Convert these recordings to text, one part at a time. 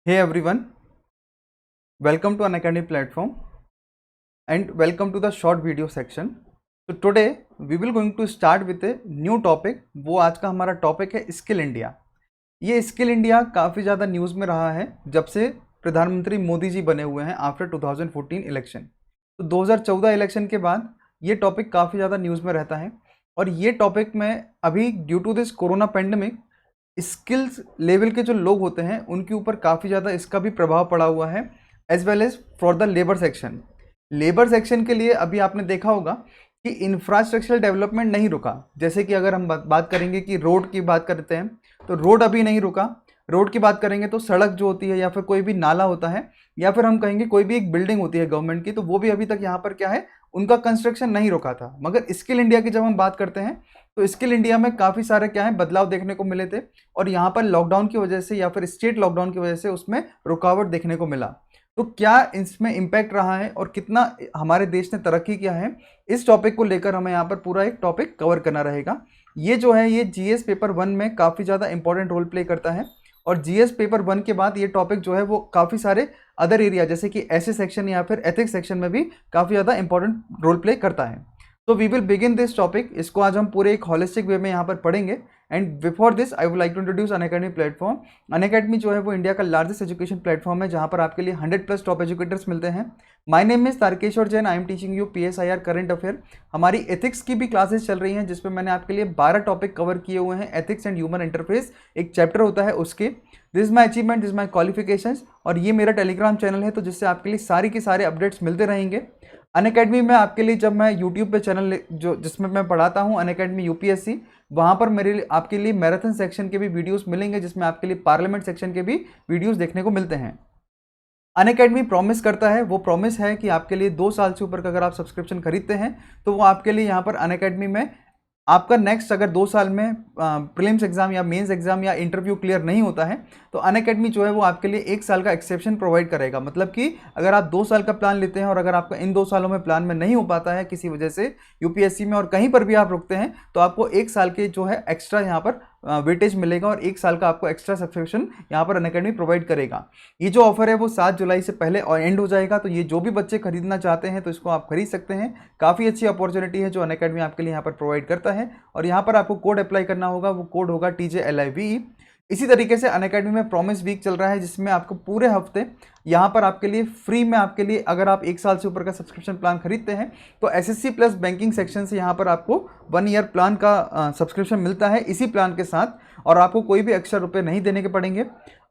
Hey everyone, welcome to Unacademy platform and welcome to the short video section. So today we will going to start with a new topic. वो आज का हमारा topic है skill India. ये skill India काफ़ी ज़्यादा news में रहा है जब से प्रधानमंत्री मोदी जी बने हुए हैं आफ्टर 2014 इलेक्शन। तो 2014 इलेक्शन के बाद ये टॉपिक काफ़ी ज़्यादा न्यूज़ में रहता है और ये टॉपिक में अभी due to this corona pandemic skills level के जो लोग होते हैं उनके ऊपर काफ़ी ज़्यादा इसका भी प्रभाव पड़ा हुआ है as well as for the labour section के लिए अभी आपने देखा होगा कि इंफ्रास्ट्रक्चरल डेवलपमेंट नहीं रुका। जैसे कि अगर हम बात करेंगे कि रोड की बात करते हैं तो रोड अभी नहीं रुका। रोड की बात करेंगे तो सड़क जो होती है या फिर कोई भी नाला होता है या फिर हम कहेंगे कोई भी एक बिल्डिंग होती है गवर्नमेंट की, तो वो भी अभी तक यहाँ पर क्या है, उनका कंस्ट्रक्शन नहीं रुका था। मगर स्किल इंडिया की जब हम बात करते हैं तो स्किल इंडिया में काफ़ी सारे क्या है बदलाव देखने को मिले थे और यहाँ पर लॉकडाउन की वजह से या फिर स्टेट लॉकडाउन की वजह से उसमें रुकावट देखने को मिला। तो क्या इसमें इम्पैक्ट रहा है और कितना हमारे देश ने तरक्की किया है, इस टॉपिक को लेकर हमें यहाँ पर पूरा एक टॉपिक कवर करना रहेगा। ये जो है ये जीएस पेपर 1 में काफ़ी ज़्यादा इंपॉर्टेंट रोल प्ले करता है और जीएस पेपर 1 के बाद ये टॉपिक जो है वो काफ़ी सारे अदर एरिया जैसे कि ऐसे सेक्शन या फिर एथिक्स सेक्शन में भी काफ़ी ज़्यादा इंपॉर्टेंट रोल प्ले करता है। तो we will begin this topic. इसको आज हम पूरे एक हॉलिस्टिक वे में यहाँ पर पढ़ेंगे and before this I would like to introduce Unacademy platform. Unacademy जो है वो इंडिया का लार्जेस्ट एजुकेशन प्लेटफॉर्म है जहाँ पर आपके लिए 100+ टॉप एजुकेटर्स मिलते हैं। My name is Tarkeshwar Jain, I am teaching you PSIR current affair. हमारी एथिक्स की भी क्लासेस चल रही हैं जिसमें मैंने आपके लिए 12 टॉपिक कवर किए हुए हैं। एथिक्स एंड ह्यूमन इंटरफेस एक चैप्टर होता है उसके। This is my achievement, this my qualifications और ये मेरा टेलीग्राम चैनल है तो जिससे आपके लिए सारी के सारे अपडेट्स मिलते रहेंगे। अनअकैडमी में आपके लिए जब मैं यूट्यूब पे चैनल जो जिसमें मैं पढ़ाता हूँ अनअकैडमी UPSC, वहाँ पर मेरे लिए आपके लिए मैराथन सेक्शन के भी वीडियोस मिलेंगे जिसमें आपके लिए पार्लियामेंट सेक्शन के भी वीडियोस देखने को मिलते हैं। अनअकैडमी प्रॉमिस करता है, वो प्रॉमिस है कि आपके लिए 2 साल से ऊपर का अगर आप सब्सक्रिप्शन खरीदते हैं तो वो आपके लिए यहाँ पर अनअकैडमी में आपका नेक्स्ट अगर 2 साल में प्रीलिम्स एग्जाम या मेंस एग्जाम या इंटरव्यू क्लियर नहीं होता है तो अनअकैडमी जो है वो आपके लिए 1 साल का एक्सेप्शन प्रोवाइड करेगा। मतलब कि अगर आप 2 साल का प्लान लेते हैं और अगर आपका इन 2 सालों में प्लान में नहीं हो पाता है किसी वजह से UPSC में और कहीं पर भी आप रुकते हैं तो आपको 1 साल के जो है एक्स्ट्रा यहाँ पर वेटेज मिलेगा और 1 साल का आपको एक्स्ट्रा सब्सक्रिप्शन यहाँ पर अनअकैडमी प्रोवाइड करेगा। ये जो ऑफर है वो 7 जुलाई से पहले एंड हो जाएगा, तो ये जो भी बच्चे खरीदना चाहते हैं तो इसको आप खरीद सकते हैं। काफ़ी अच्छी अपॉर्चुनिटी है जो अनअकैडमी आपके लिए यहाँ पर प्रोवाइड करता है और यहाँ पर आपको कोड अप्लाई करना होगा, वो कोड होगा TJLIVE। इसी तरीके से अनअकैडमी में प्रॉमिस वीक चल रहा है जिसमें आपको पूरे हफ्ते यहाँ पर आपके लिए फ्री में आपके लिए अगर आप 1 साल से ऊपर का सब्सक्रिप्शन प्लान खरीदते हैं तो SSC प्लस बैंकिंग सेक्शन से यहाँ पर आपको 1 ईयर प्लान का सब्सक्रिप्शन मिलता है इसी प्लान के साथ और आपको कोई भी एक्स्ट्रा रुपये नहीं देने के पड़ेंगे।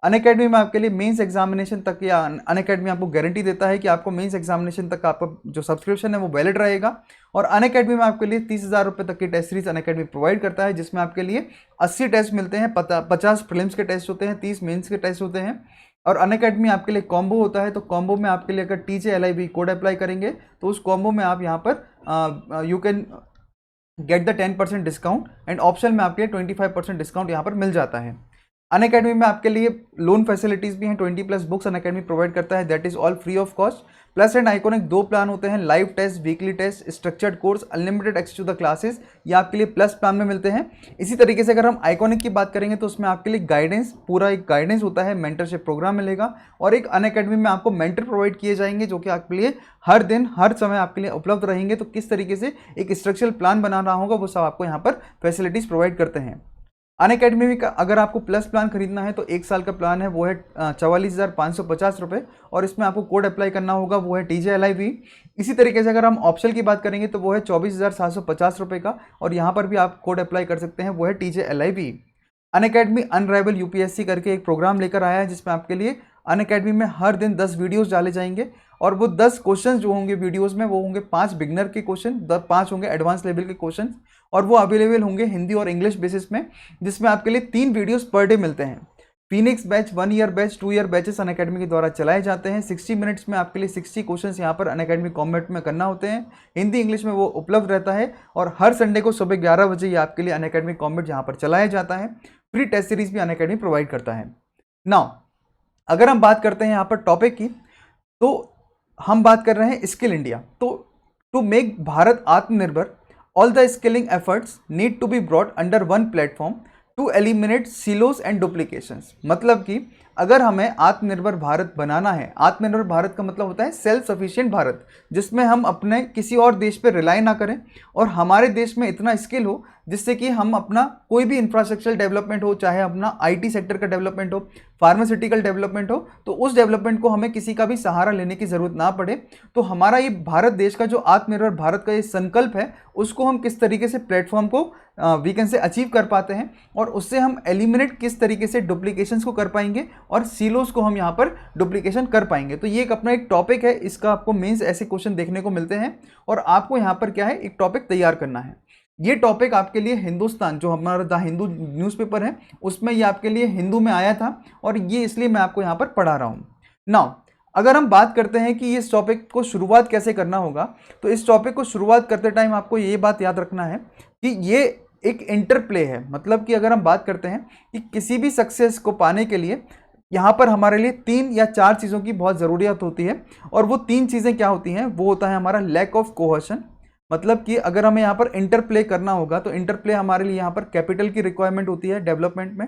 अनअकैडमी में आपके लिए मेंस एग्जामिनेशन तक या अनअकैडमी आपको गारंटी देता है कि आपको मेंस एग्जामिनेशन तक आपका जो सब्सक्रिप्शन है वो वैलिड रहेगा और अनअकैडमी में आपके लिए 30,000 रुपये तक की टेस्ट सीरीज अनअकैडमी प्रोवाइड करता है जिसमें आपके लिए 80 टेस्ट मिलते हैं, 50 प्रीलिम्स के टेस्ट होते हैं, 30 मेंस के टेस्ट होते हैं और अनअकैडमी आपके लिए कॉम्बो होता है। तो कॉम्बो में आपके लिए अगर TJLIVE कोड अप्लाई करेंगे तो उस कॉम्बो में आप यहाँ पर you can get the 10% discount and option में आपके 25% डिस्काउंट यहाँ पर मिल जाता है। अनअकैडमी में आपके लिए लोन फैसिलिटीज़ भी हैं, 20+ बुक्स अनअकैडमी प्रोवाइड करता है, that is all free of cost. Plus and iconic 2 plan होते हैं, live test, weekly test, structured course, unlimited access to the classes, ये आपके लिए प्लस प्लान में मिलते हैं। इसी तरीके से अगर हम आइकॉनिक की बात करेंगे तो उसमें आपके लिए गाइडेंस, पूरा एक गाइडेंस होता है, मेंटरशिप प्रोग्राम मिलेगा और एक अनअकैडमी में आपको मेंटर प्रोवाइड किए जाएंगे जो कि आपके लिए हर दिन हर समय आपके लिए उपलब्ध रहेंगे। तो किस तरीके से एक स्ट्रक्चरल प्लान बनाना होगा वो सब आपको यहाँ पर फैसिलिटीज़ प्रोवाइड करते हैं। अनअकैडमी का अगर आपको प्लस प्लान खरीदना है तो 1 साल का प्लान है वो है 44,550 रुपये और इसमें आपको कोड अप्लाई करना होगा, वो है TJLIVE। इसी तरीके से अगर हम ऑप्शनल की बात करेंगे तो वो है 24,750 रुपये का और यहाँ पर भी आप कोड अप्लाई कर सकते हैं, वो है TJLIVE। अनअकैडमी अनराइवल UPSC करके एक प्रोग्राम लेकर आया है जिसमें आपके लिए अनअकैडमी में हर दिन 10 वीडियोस डाले जाएंगे और वो 10 क्वेश्चंस जो होंगे वीडियोस में वो होंगे 5 बिगनर के क्वेश्चन, 5 होंगे एडवांस लेवल के क्वेश्चन और वो अवेलेबल होंगे हिंदी और इंग्लिश बेसिस में, जिसमें आपके लिए 3 वीडियोस पर डे मिलते हैं। Phoenix batch, 1 year batch, 2 year batches Unacademy के द्वारा चलाए जाते हैं। 60 मिनट्स में आपके लिए 60 क्वेश्चंस यहाँ पर अनअकैडमी कॉम्बैट में करना होते हैं। हिंदी इंग्लिश में वो उपलब्ध रहता है और हर संडे को सुबह 11 बजे ये आपके लिए अनअकैडमी कॉम्बैट यहाँ पर चलाया जाता है। फ्री टेस्ट सीरीज भी अनअकैडमी प्रोवाइड करता है। नाउ अगर हम बात करते हैं यहाँ पर टॉपिक की तो हम बात कर रहे हैं स्किल इंडिया। तो टू मेक भारत आत्मनिर्भर, all the skilling efforts need to be brought under one platform to eliminate silos and duplications. मतलब कि अगर हमें आत्मनिर्भर भारत बनाना है, आत्मनिर्भर भारत का मतलब होता है सेल्फ सफिशिएंट भारत, जिसमें हम अपने किसी और देश पे रिलाई ना करें और हमारे देश में इतना स्किल हो जिससे कि हम अपना कोई भी इंफ्रास्ट्रक्चर डेवलपमेंट हो, चाहे अपना आईटी सेक्टर का डेवलपमेंट हो, फार्मास्यूटिकल डेवलपमेंट हो, तो उस डेवलपमेंट को हमें किसी का भी सहारा लेने की जरूरत ना पड़े। तो हमारा ये भारत देश का जो आत्मनिर्भर भारत का ये संकल्प है, उसको हम किस तरीके से प्लेटफॉर्म को वी कैन से अचीव कर पाते हैं और उससे हम एलिमिनेट किस तरीके से डुप्लीकेशंस को कर पाएंगे और सीलोस को हम यहाँ पर डुप्लीकेशन कर पाएंगे। तो ये एक अपना एक टॉपिक है, इसका आपको मेंस ऐसे क्वेश्चन देखने को मिलते हैं और आपको यहाँ पर क्या है, एक टॉपिक तैयार करना है। ये टॉपिक आपके लिए हिंदुस्तान, जो हमारा द हिंदू न्यूज़पेपर है, उसमें ये आपके लिए हिंदू में आया था और ये इसलिए मैं आपको यहाँ पर पढ़ा रहा हूँ। नाउ अगर हम बात करते हैं कि इस टॉपिक को शुरुआत कैसे करना होगा, तो इस टॉपिक को शुरुआत करते टाइम आपको ये बात याद रखना है कि ये एक इंटरप्ले है। मतलब कि अगर हम बात करते हैं कि किसी भी सक्सेस को पाने के लिए यहाँ पर हमारे लिए 3 या 4 चीज़ों की बहुत ज़रूरियत होती है और वो 3 चीज़ें क्या होती हैं, वो होता है हमारा लैक ऑफ कोहेशन। मतलब कि अगर हमें यहाँ पर इंटरप्ले करना होगा तो इंटरप्ले हमारे लिए यहाँ पर कैपिटल की रिक्वायरमेंट होती है डेवलपमेंट में।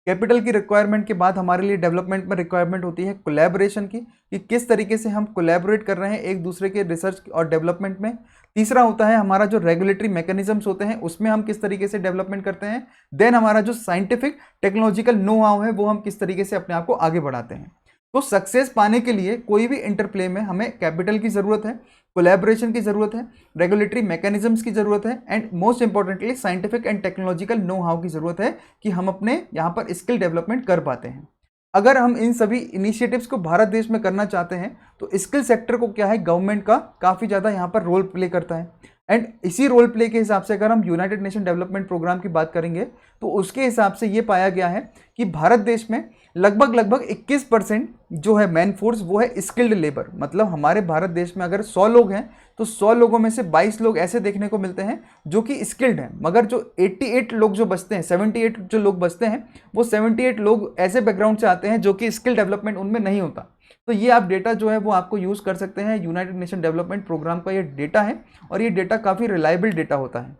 कैपिटल की रिक्वायरमेंट के बाद हमारे लिए डेवलपमेंट में रिक्वायरमेंट होती है कोलैबोरेशन की, कि किस तरीके से हम कोलैबोरेट कर रहे हैं एक दूसरे के रिसर्च और डेवलपमेंट में। तीसरा होता है हमारा जो रेगुलेटरी मैकेनिज्म्स होते हैं, उसमें हम किस तरीके से डेवलपमेंट करते हैं। देन हमारा जो साइंटिफिक टेक्नोलॉजिकल नो हाउ है, वो हम किस तरीके से अपने आप को आगे बढ़ाते हैं। तो सक्सेस पाने के लिए कोई भी इंटरप्ले में हमें कैपिटल की ज़रूरत है, कोलैबोरेशन की ज़रूरत है, रेगुलेटरी मैकेनिज्म्स की ज़रूरत है and most importantly scientific and technological know how की ज़रूरत है कि हम अपने यहाँ पर स्किल डेवलपमेंट कर पाते हैं। अगर हम इन सभी इनिशिएटिव्स को भारत देश में करना चाहते हैं तो स्किल सेक्टर को क्या है, गवर्नमेंट का काफ़ी ज़्यादा यहाँ पर रोल प्ले करता है। एंड इसी रोल प्ले के हिसाब से अगर हम यूनाइटेड नेशन डेवलपमेंट प्रोग्राम की बात करेंगे तो उसके हिसाब से ये पाया गया है कि भारत देश में लगभग 21% जो है मैन फोर्स, वो है स्किल्ड लेबर। मतलब हमारे भारत देश में अगर 100 लोग हैं तो 100 लोगों में से 22 लोग ऐसे देखने को मिलते हैं जो कि स्किल्ड हैं, मगर जो 88 लोग जो बचते हैं, 78 जो लोग बचते हैं, वो 78 लोग ऐसे बैकग्राउंड से आते हैं जो कि स्किल डेवलपमेंट उनमें नहीं होता। तो ये आप डेटा जो है वो आपको यूज़ कर सकते हैं, यूनाइटेड नेशन डेवलपमेंट प्रोग्राम का ये डेटा है और ये डेटा काफ़ी रिलायबल डेटा होता है।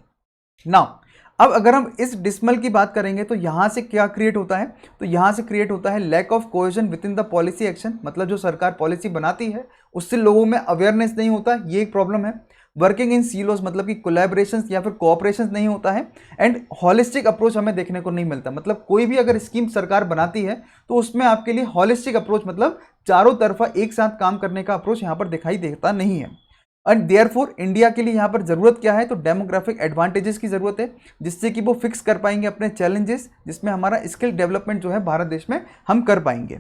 नाउ अब अगर हम इस डिसमल की बात करेंगे तो यहाँ से क्या क्रिएट होता है, तो यहाँ से क्रिएट होता है lack of cohesion within the policy action. मतलब जो सरकार पॉलिसी बनाती है उससे लोगों में अवेयरनेस नहीं होता, ये एक प्रॉब्लम है। वर्किंग इन सीलोस मतलब कि कोलैबोरेशन या फिर कोऑपरेशन नहीं होता है एंड हॉलिस्टिक अप्रोच हमें देखने को नहीं मिलता। मतलब कोई भी अगर स्कीम सरकार बनाती है तो उसमें आपके लिए हॉलिस्टिक अप्रोच मतलब चारों तरफा एक साथ काम करने का अप्रोच यहाँ पर दिखाई देता नहीं है। एंड देयरफॉर इंडिया के लिए यहाँ पर जरूरत क्या है, तो डेमोग्राफिक एडवांटेजेस की जरूरत है जिससे कि वो फिक्स कर पाएंगे अपने चैलेंजेस, जिसमें हमारा स्किल डेवलपमेंट जो है भारत देश में हम कर पाएंगे।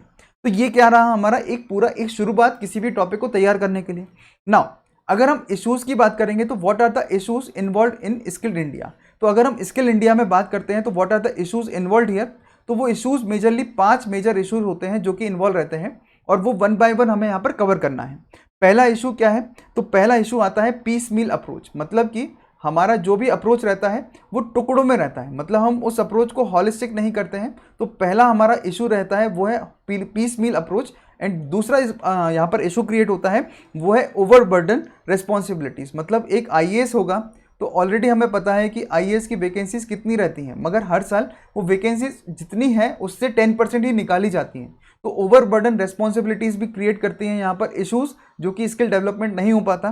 तो ये क्या रहा हमारा एक पूरा एक शुरुआत किसी भी टॉपिक को तैयार करने के लिए। नाउ अगर हम इश्यूज की बात करेंगे तो what are the issues involve in skilled India. तो अगर हम स्किल इंडिया में बात करते हैं तो what are the issues involve here, तो वो इश्यूज मेजरली 5 मेजर इश्यूज होते हैं जो कि इन्वॉल्व रहते हैं और वो 1 बाय 1 हमें यहाँ पर कवर करना है। पहला इशू क्या है, तो पहला इशू आता है पीस मील अप्रोच। मतलब कि हमारा जो भी अप्रोच रहता है वो टुकड़ों में रहता है, मतलब हम उस अप्रोच को हॉलिस्टिक नहीं करते हैं। तो पहला हमारा इशू रहता है वो है पीस मील अप्रोच। एंड दूसरा यहाँ पर इशू क्रिएट होता है वो है ओवरबर्डन रिस्पॉन्सिबिलिटीज़। मतलब एक आईएएस होगा तो ऑलरेडी हमें पता है कि आईएएस की वैकेंसीज कितनी रहती हैं, मगर हर साल वो वैकेंसीज जितनी है उससे 10% ही निकाली जाती हैं। तो ओवरबर्डन रिस्पॉन्सिबिलिटीज़ भी क्रिएट करती हैं यहाँ पर इश्यूज, जो कि स्किल डेवलपमेंट नहीं हो पाता।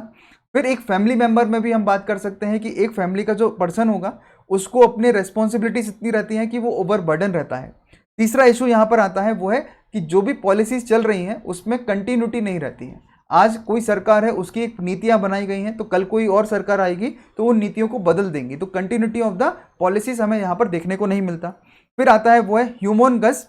फिर एक फैमिली मेंबर में भी हम बात कर सकते हैं कि एक फैमिली का जो पर्सन होगा उसको अपनी रिस्पॉन्सिबिलिटीज इतनी रहती हैं कि वो ओवरबर्डन रहता है। तीसरा इशू यहाँ पर आता है वो है कि जो भी पॉलिसीज चल रही हैं उसमें कंटिन्यूटी नहीं रहती है। आज कोई सरकार है, उसकी एक नीतियां बनाई गई हैं, तो कल कोई और सरकार आएगी तो वो नीतियों को बदल देंगी। तो कंटिन्यूटी ऑफ द पॉलिसीज हमें यहाँ पर देखने को नहीं मिलता। फिर आता है वो है ह्यूमनगस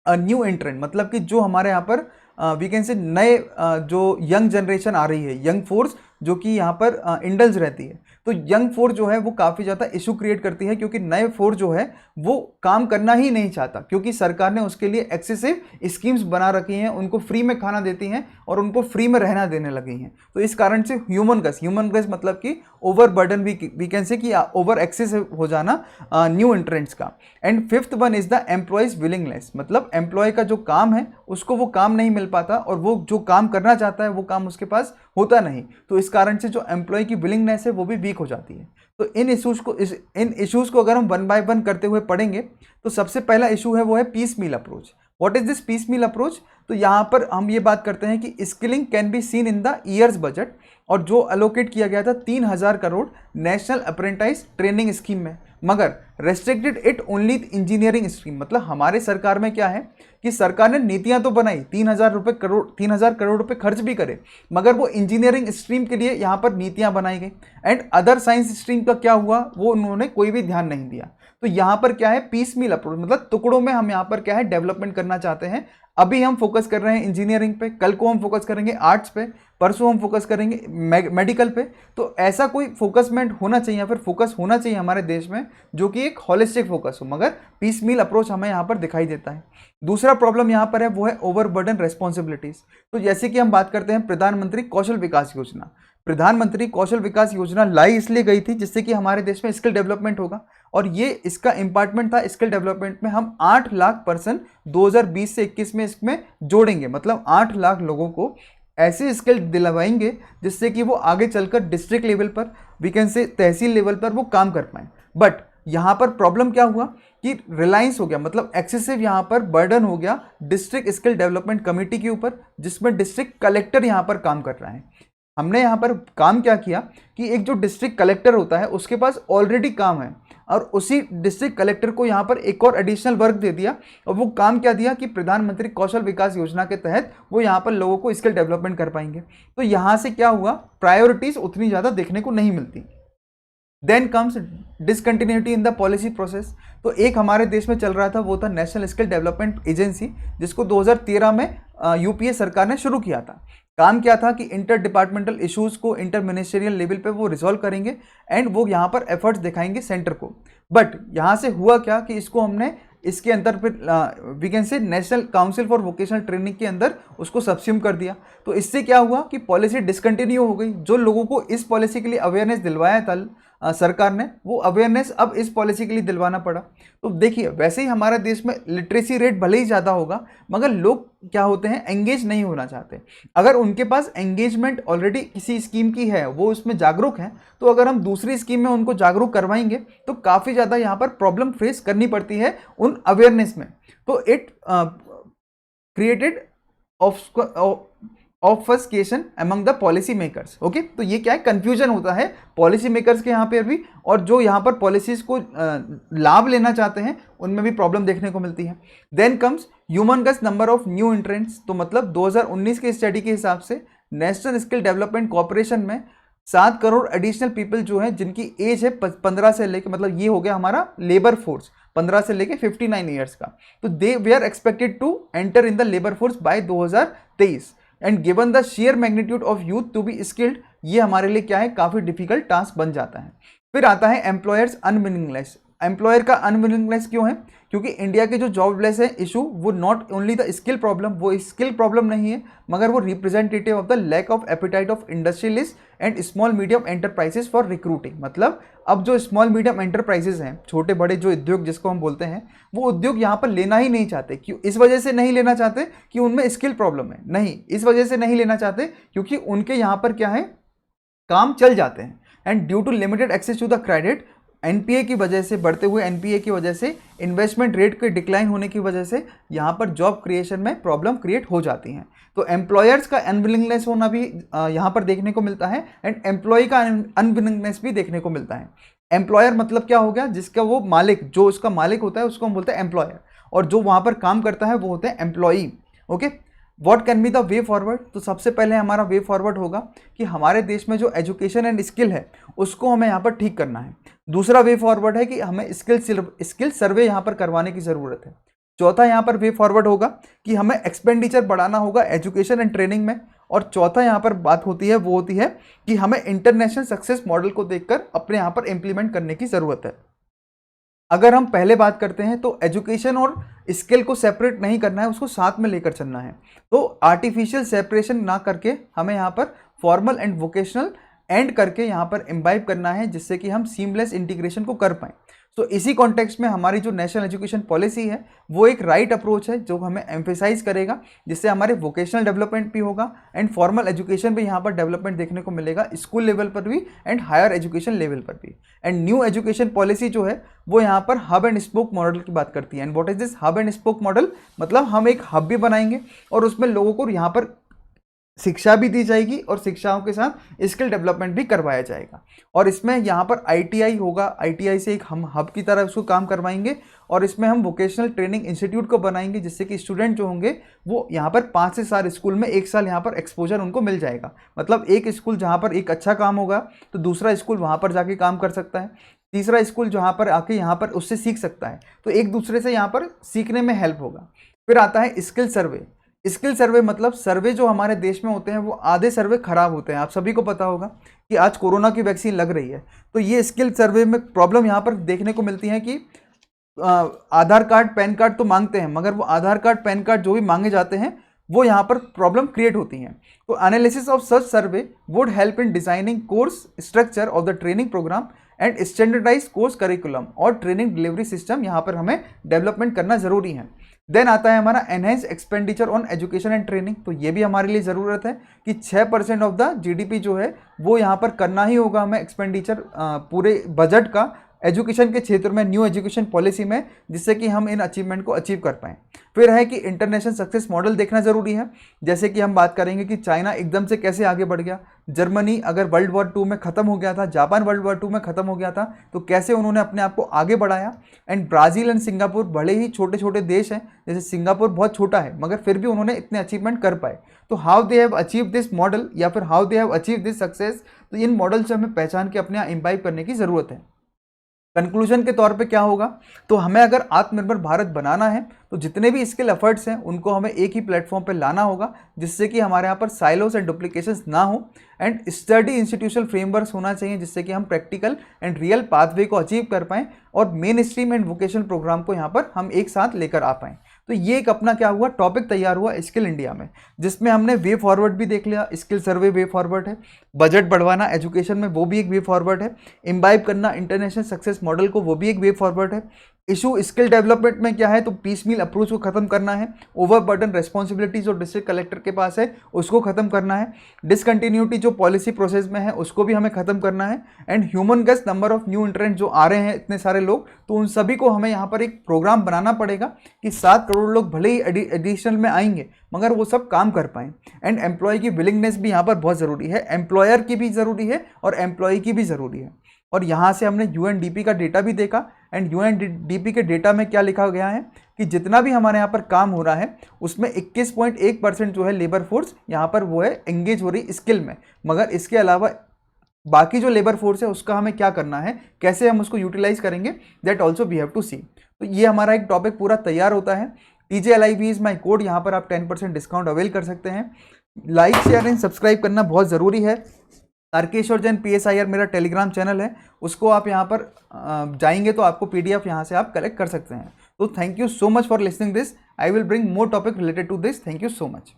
न्यू एंट्रेंट। मतलब कि जो हमारे यहाँ पर वी कैन से नए जो यंग जनरेशन आ रही है, यंग फोर्स जो कि यहाँ पर इंडल्ज रहती है, तो यंग फोर्स जो है वो काफ़ी ज़्यादा इशू क्रिएट करती है, क्योंकि नए फोर्स जो है वो काम करना ही नहीं चाहता, क्योंकि सरकार ने उसके लिए एक्सेसिव स्कीम्स बना रखी हैं, उनको फ्री में खाना देती हैं और उनको फ्री में रहना देने लगी हैं। तो इस कारण से ह्यूमन गस मतलब कि ओवर बर्डन वी कैन से कि ओवर एक्सेसिव हो जाना न्यू एंट्रेंट्स का। And fifth one is the employees willingness. मतलब एम्प्लॉय का जो काम है उसको वो काम नहीं मिल पाता और वो जो काम करना चाहता है वो काम उसके पास होता नहीं, तो इस कारण से जो एम्प्लॉय की विलिंगनेस है वो भी वीक हो जाती है। तो इन इश्यूज को अगर हम वन बाय वन करते हुए पढ़ेंगे तो सबसे पहला इशू है वो है piecemeal approach. What is this piecemeal approach? तो यहाँ पर हम ये बात करते हैं कि skilling can be seen in the years budget, और जो अलोकेट किया गया था 3000 crore national apprentice training scheme में, मगर restricted it only engineering stream. मतलब हमारे सरकार में क्या है कि सरकार ने नीतियां तो बनाई, 3000 करोड़ रुपए खर्च भी करे, मगर वो इंजीनियरिंग स्ट्रीम के लिए यहाँ पर नीतियां बनाई गई, एंड अदर साइंस स्ट्रीम का क्या हुआ वो उन्होंने कोई भी ध्यान नहीं दिया। तो यहाँ पर क्या है, पीस मील अप्रोच, मतलब टुकड़ों में हम यहाँ पर क्या है डेवलपमेंट करना चाहते हैं। अभी हम फोकस कर रहे हैं इंजीनियरिंग पे, कल को हम फोकस करेंगे आर्ट्स पे, परसों हम फोकस करेंगे मेडिकल पे। तो ऐसा कोई फोकसमेंट होना चाहिए या फिर फोकस होना चाहिए हमारे देश में जो कि एक होलिस्टिक फोकस हो, मगर पीस मील अप्रोच हमें यहाँ पर दिखाई देता है। दूसरा प्रॉब्लम यहाँ पर है वो है ओवरबर्डन रेस्पॉन्सिबिलिटीज। तो जैसे कि हम बात करते हैं प्रधानमंत्री कौशल विकास योजना, प्रधानमंत्री कौशल विकास योजना लाई इसलिए गई थी जिससे कि हमारे देश में स्किल डेवलपमेंट होगा, और ये इसका इंपार्टमेंट था स्किल डेवलपमेंट में। हम 8 लाख पर्सन 2020 से 21 में इसमें जोड़ेंगे, मतलब 8 लाख लोगों को ऐसे स्किल दिलवाएंगे जिससे कि वो आगे चलकर डिस्ट्रिक्ट लेवल पर, we can say tehsil level पर वो काम कर पाएं। बट यहाँ पर प्रॉब्लम क्या हुआ कि रिलायंस हो गया, मतलब एक्सेसिव यहाँ पर बर्डन हो गया डिस्ट्रिक्ट स्किल डेवलपमेंट कमेटी के ऊपर, जिसमें डिस्ट्रिक्ट कलेक्टर यहाँ पर काम कर रहा है। हमने यहाँ पर काम क्या किया कि एक जो डिस्ट्रिक्ट कलेक्टर होता है उसके पास ऑलरेडी काम है, और उसी डिस्ट्रिक्ट कलेक्टर को यहाँ पर एक और एडिशनल वर्क दे दिया, और वो काम क्या दिया कि प्रधानमंत्री कौशल विकास योजना के तहत वो यहाँ पर लोगों को स्किल डेवलपमेंट कर पाएंगे। तो यहाँ से क्या हुआ, प्रायोरिटीज उतनी ज़्यादा देखने को नहीं मिलती। Then comes discontinuity in the policy process. तो एक हमारे देश में चल रहा था वो था नेशनल स्किल डेवलपमेंट एजेंसी, जिसको 2013 में यूपीए सरकार ने शुरू किया था। काम क्या था कि इंटर डिपार्टमेंटल इश्यूज को इंटर मिनिस्ट्रियल लेवल पे वो रिजॉल्व करेंगे, एंड वो यहाँ पर एफर्ट्स दिखाएंगे सेंटर को। बट यहाँ से हुआ क्या कि इसको हमने इसके अंदर फिर we can say national council for vocational training के अंदर उसको सब्स्यूम कर दिया। तो इससे क्या हुआ कि पॉलिसी डिसकंटिन्यू हो गई। जो लोगों को इस पॉलिसी के लिए अवेयरनेस दिलवाया था सरकार ने, वो अवेयरनेस अब इस पॉलिसी के लिए दिलवाना पड़ा। तो देखिए, वैसे ही हमारे देश में लिटरेसी रेट भले ही ज़्यादा होगा, मगर लोग क्या होते हैं, एंगेज नहीं होना चाहते। अगर उनके पास एंगेजमेंट ऑलरेडी किसी स्कीम की है, वो उसमें जागरूक हैं, तो अगर हम दूसरी स्कीम में उनको जागरूक करवाएंगे तो काफ़ी ज़्यादा यहाँ पर प्रॉब्लम फेस करनी पड़ती है उन अवेयरनेस में। तो it created obfuscation among the policy makers. Okay, तो ये क्या है, कंफ्यूजन होता है पॉलिसी मेकर्स के यहाँ पे भी, और जो यहाँ पर पॉलिसीज को लाभ लेना चाहते हैं उनमें भी प्रॉब्लम देखने को मिलती है। Then comes humongous number of new entrants. तो मतलब 2019 के स्टडी के हिसाब से नेशनल स्किल डेवलपमेंट कॉर्पोरेशन में 7 करोड़ एडिशनल पीपल जो है जिनकी एज है 15 से लेकर, मतलब ये हो गया हमारा लेबर फोर्स 15 से लेकर 59 ईयर्स का। तो दे वे are expected to enter in the labour force by 2023, and given the sheer magnitude of youth to be skilled, ये हमारे लिए क्या है, काफ़ी डिफिकल्ट टास्क बन जाता है। फिर आता है एम्प्लॉयर्स अनविलिंगनेस। एम्प्लॉयर का अनविलिंगनेस क्यों है? क्योंकि इंडिया के जो जॉबलेस है इशू, वो not only the skill problem, वो स्किल प्रॉब्लम नहीं है, मगर वो representative of the lack of appetite of industrialist and small medium enterprises for recruiting. मतलब अब जो स्मॉल मीडियम एंटरप्राइजेस हैं, छोटे बड़े जो उद्योग जिसको हम बोलते हैं, वो उद्योग यहाँ पर लेना ही नहीं चाहते। क्यों? इस वजह से नहीं लेना चाहते कि उनमें स्किल प्रॉब्लम है, नहीं, इस वजह से नहीं लेना चाहते क्योंकि उनके यहाँ पर क्या है, काम चल जाते हैं, and due to limited access to the credit, NPA की वजह से, बढ़ते हुए एनपीए की वजह से, इन्वेस्टमेंट रेट के डिक्लाइन होने की वजह से यहाँ पर जॉब क्रिएशन में प्रॉब्लम क्रिएट हो जाती हैं। तो एम्प्लॉयर्स का अनविलिंगनेस होना भी यहाँ पर देखने को मिलता है, एंड एम्प्लॉय का अनविलिंगनेस भी देखने को मिलता है। एम्प्लॉयर मतलब क्या हो गया, जिसका वो मालिक, जो उसका मालिक होता है उसको हम बोलते हैं एम्प्लॉयर, और जो वहाँ पर काम करता है वो होते हैं employee. Okay, what can be the way forward? तो सबसे पहले हमारा वे फॉरवर्ड होगा कि हमारे देश में जो एजुकेशन एंड स्किल है उसको हमें यहाँ पर ठीक करना है। दूसरा वे फॉरवर्ड है कि हमें स्किल सर्वे यहाँ पर करवाने की ज़रूरत है। चौथा यहाँ पर वे फॉरवर्ड होगा कि हमें एक्सपेंडिचर बढ़ाना होगा एजुकेशन एंड ट्रेनिंग में। और चौथा यहाँ पर बात होती है वो होती है कि हमें इंटरनेशनल सक्सेस मॉडल को देखकर अपने यहाँ पर इम्प्लीमेंट करने की ज़रूरत है। अगर हम पहले बात करते हैं तो एजुकेशन और स्किल को सेपरेट नहीं करना है, उसको साथ में लेकर चलना है। तो आर्टिफिशियल सेपरेशन ना करके हमें यहाँ पर फॉर्मल एंड वोकेशनल एंड करके यहाँ पर इम्बाइब करना है, जिससे कि हम सीमलेस इंटीग्रेशन को कर पाएँ। सो इसी कॉन्टेक्स्ट में हमारी जो नेशनल एजुकेशन पॉलिसी है वो एक राइट अप्रोच है जो हमें एम्फेसाइज करेगा, जिससे हमारे वोकेशनल डेवलपमेंट भी होगा एंड फॉर्मल एजुकेशन भी यहाँ पर डेवलपमेंट देखने को मिलेगा, स्कूल लेवल पर भी एंड हायर एजुकेशन लेवल पर भी। एंड न्यू एजुकेशन पॉलिसी जो है वो यहाँ पर हब एंड स्पोक मॉडल की बात करती है। And what is this hub and spoke model? मतलब हम एक हब भी बनाएंगे और उसमें लोगों को यहाँ पर शिक्षा भी दी जाएगी और शिक्षाओं के साथ स्किल डेवलपमेंट भी करवाया जाएगा। और इसमें यहाँ पर ITI होगा, ITI से एक हम हब की तरह उसको काम करवाएंगे और इसमें हम वोकेशनल ट्रेनिंग इंस्टीट्यूट को बनाएंगे, जिससे कि स्टूडेंट जो होंगे वो यहाँ पर 5 से 7 स्कूल में 1 साल यहाँ पर एक्सपोजर उनको मिल जाएगा। मतलब एक स्कूल जहाँ पर एक अच्छा काम होगा तो दूसरा स्कूल वहाँ पर जाके काम कर सकता है, तीसरा स्कूल जहाँ पर आके यहाँ पर उससे सीख सकता है, तो एक दूसरे से यहाँ पर सीखने में हेल्प होगा। फिर आता है स्किल सर्वे। स्किल सर्वे मतलब सर्वे जो हमारे देश में होते हैं वो आधे सर्वे खराब होते हैं। आप सभी को पता होगा कि आज कोरोना की वैक्सीन लग रही है, तो ये स्किल सर्वे में प्रॉब्लम यहाँ पर देखने को मिलती है कि आधार कार्ड पैन कार्ड तो मांगते हैं, मगर वो आधार कार्ड पैन कार्ड जो भी मांगे जाते हैं वो यहाँ पर प्रॉब्लम क्रिएट होती हैं। तो analysis of such survey would help in designing course structure of the training program and standardize course curriculum और ट्रेनिंग डिलीवरी सिस्टम यहाँ पर हमें डेवलपमेंट करना जरूरी है। देन आता है हमारा enhance expenditure on education and training. तो ये भी हमारे लिए ज़रूरत है कि 6% ऑफ द GDP जो है वो यहाँ पर करना ही होगा हमें एक्सपेंडिचर पूरे बजट का एजुकेशन के क्षेत्र में, न्यू एजुकेशन पॉलिसी में, जिससे कि हम इन अचीवमेंट को अचीव कर पाएँ। फिर है कि इंटरनेशनल सक्सेस मॉडल देखना ज़रूरी है। जैसे कि हम बात करेंगे कि चाइना एकदम से कैसे आगे बढ़ गया, जर्मनी अगर वर्ल्ड वॉर 2 में ख़त्म हो गया था, जापान वर्ल्ड वॉर 2 में ख़त्म हो गया था, तो कैसे उन्होंने अपने आप को आगे बढ़ाया। एंड ब्राज़ील एंड सिंगापुर भले ही छोटे छोटे देश हैं, जैसे सिंगापुर बहुत छोटा है मगर फिर भी उन्होंने इतने अचीवमेंट कर पाए। तो how they have achieve this model या फिर how they have achieve this success, तो इन मॉडल से हमें पहचान के अपने यहाँ इम्बाइब करने की ज़रूरत है। कंक्लूजन के तौर पे क्या होगा, तो हमें अगर आत्मनिर्भर भारत बनाना है तो जितने भी स्किल एफर्ट्स हैं उनको हमें एक ही प्लेटफॉर्म पे लाना होगा, जिससे कि हमारे यहाँ पर साइलोस एंड डुप्लीकेशंस ना हो एंड स्टडी इंस्टीट्यूशनल फ्रेमवर्क्स होना चाहिए, जिससे कि हम प्रैक्टिकल एंड रियल पाथवे को अचीव कर पाएँ और mainstream and vocational program को यहाँ पर हम एक साथ लेकर आ पाएँ। तो ये एक अपना क्या हुआ टॉपिक तैयार हुआ स्किल इंडिया में, जिसमें हमने वे फॉरवर्ड भी देख लिया। स्किल सर्वे वे फॉरवर्ड है, बजट बढ़वाना एजुकेशन में वो भी एक वे फॉरवर्ड है, इम्बाइब करना इंटरनेशनल सक्सेस मॉडल को वो भी एक वे फॉरवर्ड है। इशू स्किल डेवलपमेंट में क्या है, तो पीस मील अप्रोच को खत्म करना है, ओवरबर्डन रिस्पॉन्सिबिलिटी जो डिस्ट्रिक्ट कलेक्टर के पास है उसको खत्म करना है, डिसकंटिन्यूटी जो पॉलिसी प्रोसेस में है उसको भी हमें खत्म करना है, and humongous number of new entrant जो आ रहे हैं इतने सारे लोग, तो उन सभी को हमें यहाँ पर एक प्रोग्राम बनाना पड़ेगा कि 7 करोड़ लोग भले ही एडिशनल में आएंगे मगर वो सब काम कर पाएँ। एंड एम्प्लॉय की विलिंगनेस भी यहाँ पर बहुत ज़रूरी है, एम्प्लॉयर की भी ज़रूरी है और एम्प्लॉय की भी ज़रूरी है। और यहाँ से हमने UNDP का डेटा भी देखा एंड UNDP के डेटा में क्या लिखा गया है कि जितना भी हमारे यहाँ पर काम हो रहा है उसमें 21.1% जो है लेबर फोर्स यहाँ पर वो है एंगेज हो रही स्किल में, मगर इसके अलावा बाकी जो लेबर फोर्स है उसका हमें क्या करना है, कैसे हम उसको यूटिलाइज करेंगे, that also we have to see. तो ये हमारा एक टॉपिक पूरा तैयार होता है। TJLIB इज़ माई कोड, यहाँ पर आप 10% डिस्काउंट अवेल कर सकते हैं। लाइक शेयर एंड सब्सक्राइब करना बहुत ज़रूरी है। तारकेश्वर जैन PSIR मेरा टेलीग्राम चैनल है, उसको आप यहाँ पर जाएंगे तो आपको PDF यहाँ से आप कलेक्ट कर सकते हैं। तो thank you so much for listening this. I will bring more topic related to this. Thank you so much.